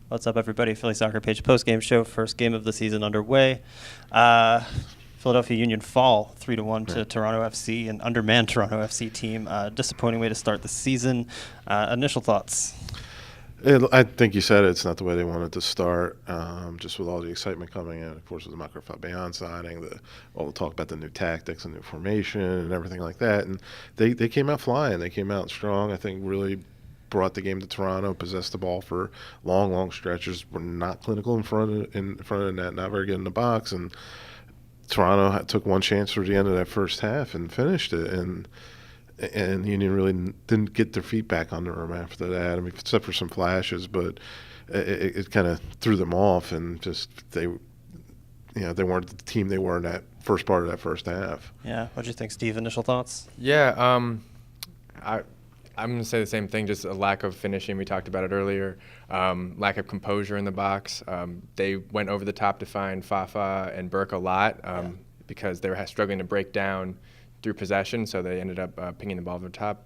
What's up, everybody? Philly Soccer Page Postgame Show. First game of the season underway. Philadelphia Union fall 3-1 to Toronto FC, an undermanned Toronto FC team. Disappointing way to start the season. Initial thoughts? I think you said it. It's not the way they wanted to start, just with all the excitement coming in. Of course, with the Marco Fabian signing, all the talk about the new tactics and new formation and everything like that. And they came out flying. They came out strong. I think really brought the game to Toronto, possessed the ball for long stretches, were not clinical in front of the net, not very good in the box. And Toronto took one chance for the end of that first half and finished it. And Union really didn't get their feet back under them after that. I mean, except for some flashes, but it kind of threw them off, and just they weren't the team they were in that first part of that first half. Yeah, what do you think, Steve? Initial thoughts? Yeah, I'm going to say the same thing, just a lack of finishing. We talked about it earlier. Lack of composure in the box. They went over the top to find Fafa and Burke a lot because they were struggling to break down through possession, so they ended up pinging the ball over the top.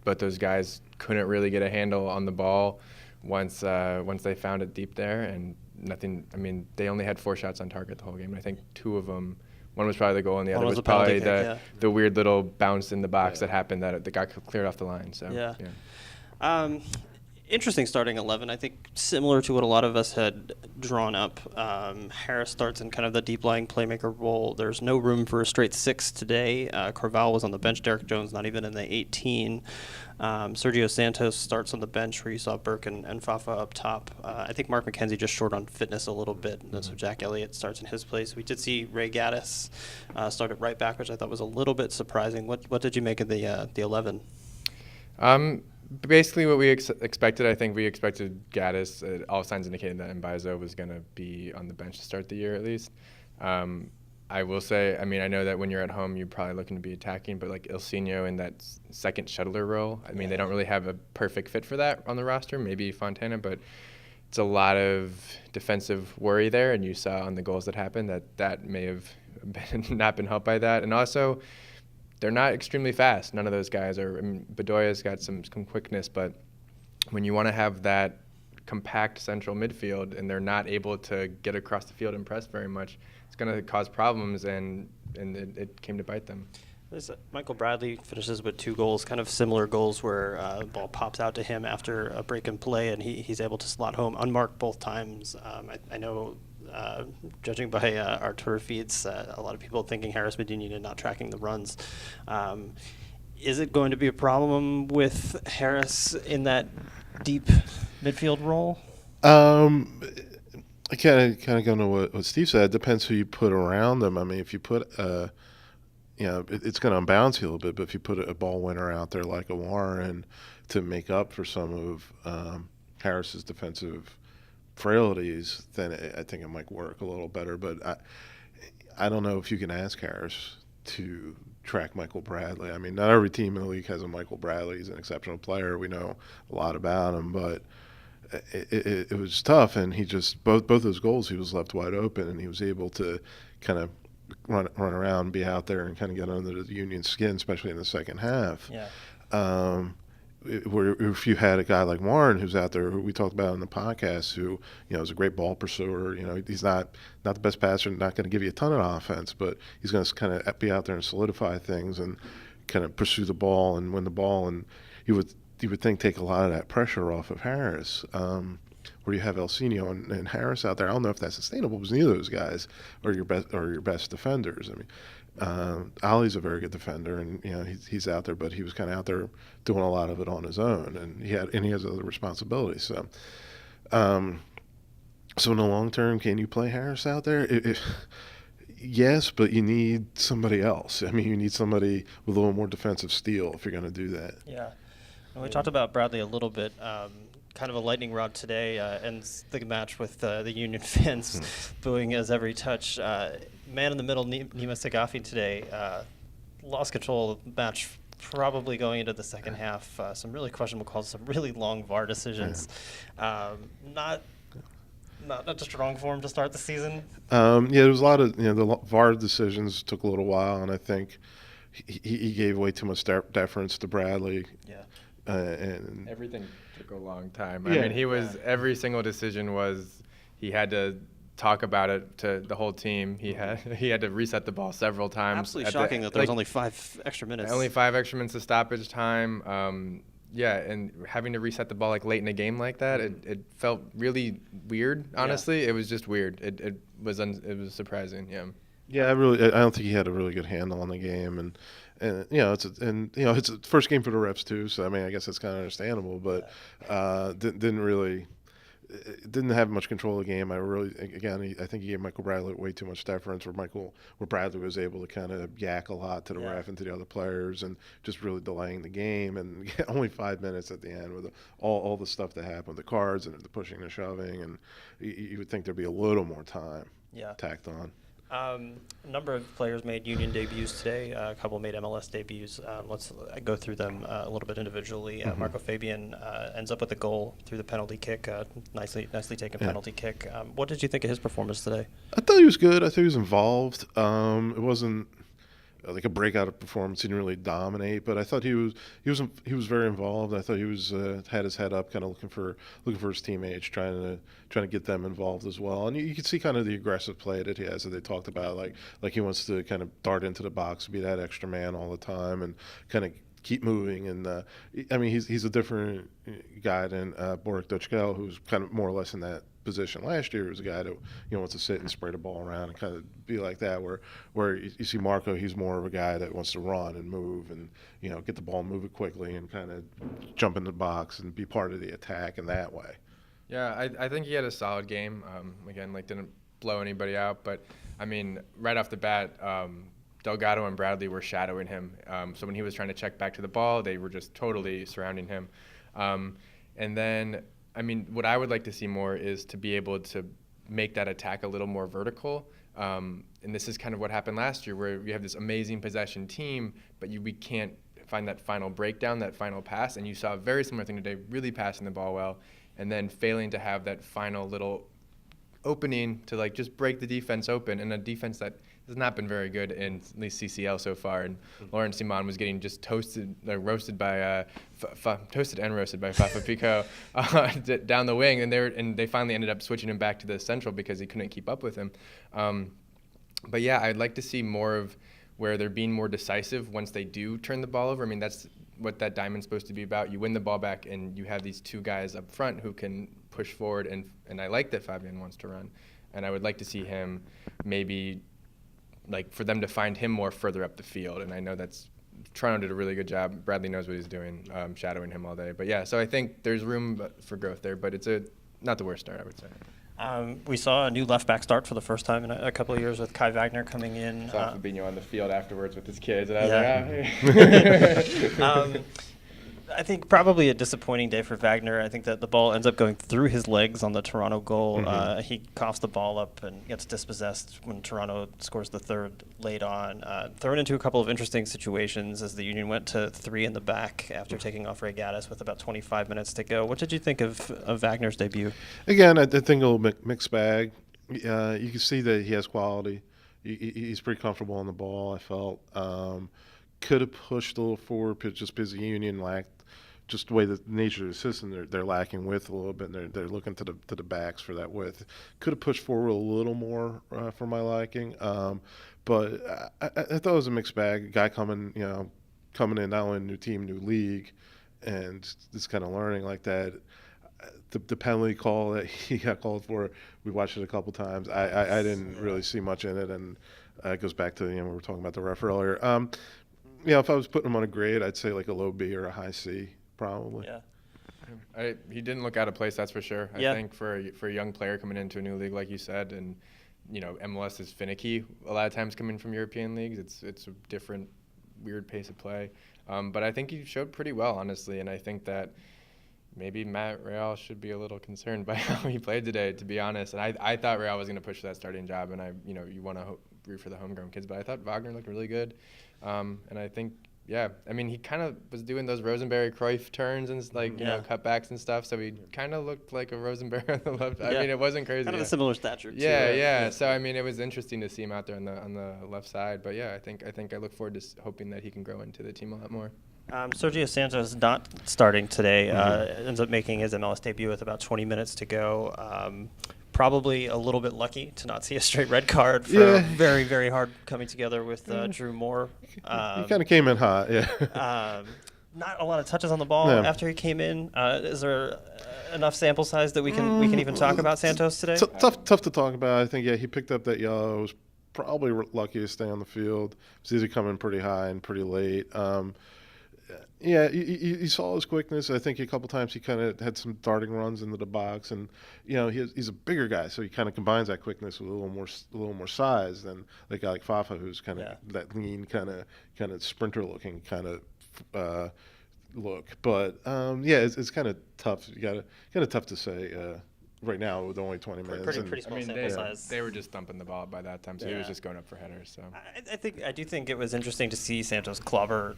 But those guys couldn't really get a handle on the ball once they found it deep there, and nothing. I mean, they only had 4 shots on target the whole game. I think 2 of them, one was probably the goal, and the other was probably the weird little bounce in the box that happened that got cleared off the line. So yeah. Interesting starting 11. I think similar to what a lot of us had drawn up. Harris starts in kind of the deep-lying playmaker role. There's no room for a straight 6 today. Carvalho was on the bench. Derek Jones not even in the 18. Sergio Santos starts on the bench where you saw Burke and Fafa up top. I think Mark McKenzie just short on fitness a little bit, so Jack Elliott starts in his place. We did see Ray Gaddis start at right back, which I thought was a little bit surprising. What did you make of the 11? Basically what we expected. I think we expected Gaddis. All signs indicated that Mbaizo was going to be on the bench to start the year at least. I will say, I mean, I know that when you're at home, you're probably looking to be attacking, but like Ilsinho in that second shuttler role, I mean, they don't really have a perfect fit for that on the roster. Maybe Fontana, but it's a lot of defensive worry there, and you saw on the goals that happened that may have not been helped by that. And also, they're not extremely fast. None of those guys are. I mean, Bedoya's got some quickness, but when you want to have that compact central midfield and they're not able to get across the field and press very much, it's going to cause problems, and it came to bite them. Michael Bradley finishes with 2 goals, kind of similar goals where the ball pops out to him after a break in play, and he's able to slot home unmarked both times. I know, judging by our Twitter feeds, a lot of people thinking Harris Medina not tracking the runs. Is it going to be a problem with Harris in that deep midfield role? I kind of go to what Steve said. It depends who you put around them. I mean, if you put it's going to unbalance you a little bit, but if you put a ball winner out there like a Warren to make up for some of Harris's defensive frailties, then I think it might work a little better. But I don't know if you can ask Harris to track Michael Bradley. I mean, not every team in the league has a Michael Bradley. He's an exceptional player. We know a lot about him, but it was tough, and he just both those goals he was left wide open, and he was able to kind of run around, be out there, and kind of get under the Union skin, especially in the second half. Yeah. Where if you had a guy like Warren who's out there, who we talked about in the podcast, who is a great ball pursuer. He's not the best passer, not going to give you a ton of offense, but he's going to kind of be out there and solidify things and kind of pursue the ball and win the ball. And you would think take a lot of that pressure off of Harris. Where you have Ilsinho and Harris out there, I don't know if that's sustainable because neither of those guys are your best defenders. I mean, Ali's a very good defender, and he's out there, but he was kind of out there doing a lot of it on his own, and he has other responsibilities. So, so in the long term, can you play Harris out there? Yes, but you need somebody else. I mean, you need somebody with a little more defensive steel if you're going to do that. Yeah. Well, we talked about Bradley a little bit. Kind of a lightning rod today, ends the match with the Union fans booing as every touch. Man in the middle, Nima Sagafi today, lost control of the match probably going into the second half. Some really questionable calls, some really long VAR decisions. Not a strong form to start the season. There was a lot of the VAR decisions took a little while, and I think he gave way too much deference to Bradley. Yeah. And Everything Took a long time. Yeah. I mean, he was every single decision was he had to talk about it to the whole team. He had to reset the ball several times. Absolutely shocking that there was only 5 extra minutes. Only 5 extra minutes of stoppage time. Yeah, and having to reset the ball like late in a game like that, it felt really weird. Honestly, it was just weird. It was surprising. Yeah. Yeah, I don't think he had a really good handle on the game, and it's a first game for the refs too. So I mean, I guess that's kind of understandable, but didn't have much control of the game. I think he gave Michael Bradley way too much deference, where Bradley was able to kind of yak a lot to the ref and to the other players, and just really delaying the game. And only 5 minutes at the end with all the stuff that happened, the cards and the pushing and shoving, and you would think there'd be a little more time tacked on. A number of players made Union debuts today. A couple made MLS debuts. Let's go through them a little bit individually. Marco Fabian ends up with a goal through the penalty kick. Nicely taken penalty kick. What did you think of his performance today? I thought he was good. I thought he was involved. It wasn't like a breakout performance. He didn't really dominate, but I thought he was very involved. I thought he was had his head up, kind of looking for his teammates, trying to get them involved as well. And you could see kind of the aggressive play that he has, that they talked about, like he wants to kind of dart into the box, be that extra man all the time, and kind of keep moving. And I mean, he's a different guy than Borik Dochkel, who's kind of more or less in that position last year. He was a guy that wants to sit and spray the ball around and kind of be like that. Where you see Marco, he's more of a guy that wants to run and move and get the ball, move it quickly, and kind of jump in the box and be part of the attack in that way. Yeah, I think he had a solid game. Again, didn't blow anybody out, but I mean, right off the bat, Delgado and Bradley were shadowing him. So when he was trying to check back to the ball, they were just totally surrounding him. And then, I mean, what I would like to see more is to be able to make that attack a little more vertical. And this is kind of what happened last year, where we have this amazing possession team, but we can't find that final breakdown, that final pass. And you saw a very similar thing today, really passing the ball well, and then failing to have that final little opening to just break the defense open, and a defense that has not been very good in at least CCL so far. And Laurent Simon was getting just toasted and roasted by Fafa Pico down the wing, and they finally ended up switching him back to the central because he couldn't keep up with him. But yeah, I'd like to see more of where they're being more decisive once they do turn the ball over. I mean, that's what that diamond's supposed to be about. You win the ball back, and you have these two guys up front who can push forward, and I like that Fabian wants to run, and I would like to see him maybe for them to find him more further up the field. And I know Toronto did a really good job. Bradley knows what he's doing, shadowing him all day. But yeah, so I think there's room for growth there, but it's not the worst start, I would say. We saw a new left back start for the first time in a couple of years with Kai Wagner coming in. Saw Fabinho on the field afterwards with his kids, and I was like, I think probably a disappointing day for Wagner. I think that the ball ends up going through his legs on the Toronto goal. He coughs the ball up and gets dispossessed when Toronto scores the third late on. Thrown into a couple of interesting situations as the Union went to 3 in the back after taking off Ray Gaddis with about 25 minutes to go. What did you think of Wagner's debut? Again, I think a little mixed bag. You can see that he has quality. He's pretty comfortable on the ball, I felt. Could have pushed a little forward, just because the Union lacked, just the way the nature of the system, they're lacking width a little bit, and they're looking to the backs for that width. Could have pushed forward a little more for my liking, but I thought it was a mixed bag. A guy coming in not only a new team, new league, and just kind of learning like that. The penalty call that he got called for, we watched it a couple times. I didn't really see much in it, and it goes back to we were talking about the ref earlier. If I was putting him on a grade, I'd say a low B or a high C, probably. Yeah. He didn't look out of place, that's for sure. I think for a young player coming into a new league, like you said, and MLS is finicky a lot of times coming from European leagues. It's a different, weird pace of play. But I think he showed pretty well, honestly, and I think that maybe Matt Real should be a little concerned by how he played today, to be honest. And I thought Real was going to push for that starting job, and you want to root for the homegrown kids, but I thought Wagner looked really good. And I think, he kind of was doing those Rosenberry Cruyff turns and cutbacks and stuff. So he kind of looked like a Rosenberry on the left. I mean, it wasn't crazy. Kind of a similar stature. Yeah. So it was interesting to see him out there on the left side. But yeah, I think I look forward to hoping that he can grow into the team a lot more. Sergio Santos not starting today. Ends up making his MLS debut with about 20 minutes to go. Probably a little bit lucky to not see a straight red card for very, very hard coming together with Drew Moore. He kind of came in hot, Not a lot of touches on the ball after he came in. Is there enough sample size that we can even talk about Santos today? Tough to talk about. I think he picked up that yellow. Was probably lucky to stay on the field. It was either coming pretty high and pretty late. You saw his quickness. I think a couple times he kind of had some darting runs into the box, and he's a bigger guy, so he kind of combines that quickness with a little more size than like a guy like Fafa, who's kind of that lean, kind of sprinter looking kind of look. But it's kind of tough. Kind of tough to say right now with only 20 minutes. Pretty small sample size. They were just thumping the ball by that time, so he was just going up for headers. So I do think it was interesting to see Santos clobber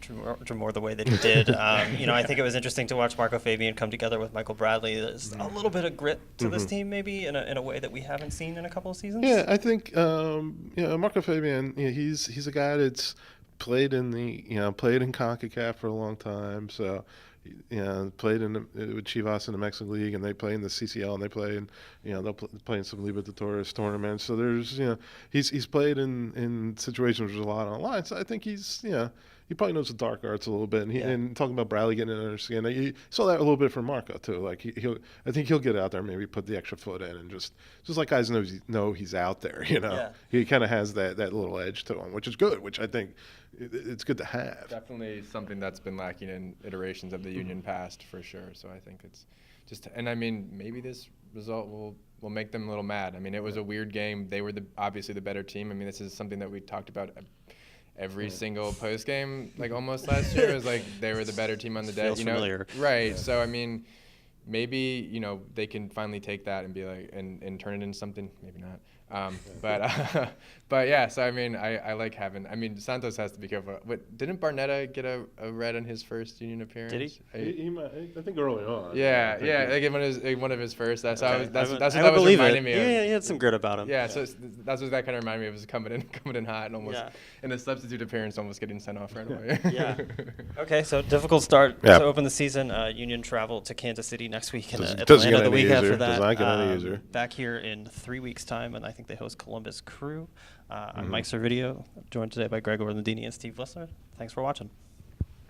Drew Moore the way that he did. I think it was interesting to watch Marco Fabian come together with Michael Bradley. There's a little bit of grit to this team, maybe in a way that we haven't seen in a couple of seasons. Yeah, I think Marco Fabian. He's a guy that's played in CONCACAF for a long time. So played with Chivas in the Mexican League, and they play in the CCL, and they play in they'll play in some Libertadores tournaments. So there's he's played in situations where there's a lot on the line. So I think he probably knows the dark arts a little bit, and talking about Bradley getting under his skin, you saw that a little bit from Marco too. Like I think he'll get out there, maybe put the extra foot in, and just like guys know he's out there. He kind of has that little edge to him, which is good. Which I think it's good to have. Definitely something that's been lacking in iterations of the Union past for sure. So I think it's just, and I mean maybe this result will make them a little mad. I mean it was a weird game. They were obviously the better team. I mean this is something that we talked about every single post game, like almost last year. It was like they were the better team on the day. Feels familiar. Right. So I mean, maybe they can finally take that and be like and turn it into something. Maybe not. But yeah. So I mean, I like having. I mean, Santos has to be careful. But didn't Barnetta get a red on his first Union appearance? Did he? He might, I think early on. Like one of his first. That's what that was reminding me of. Yeah, he had some grit about him. Yeah, so that's what that kind of reminded me of. Was coming in hot and almost in a substitute appearance, almost getting sent off right away. Okay, so difficult start to open the season. Union travel to Kansas City next week and Atlanta the week after that. Does not get any easier. Back here in 3 weeks' time, and I think they host Columbus Crew. I'm Mike Servideo, joined today by Greg Orlandini and Steve Lissner. Thanks for watching.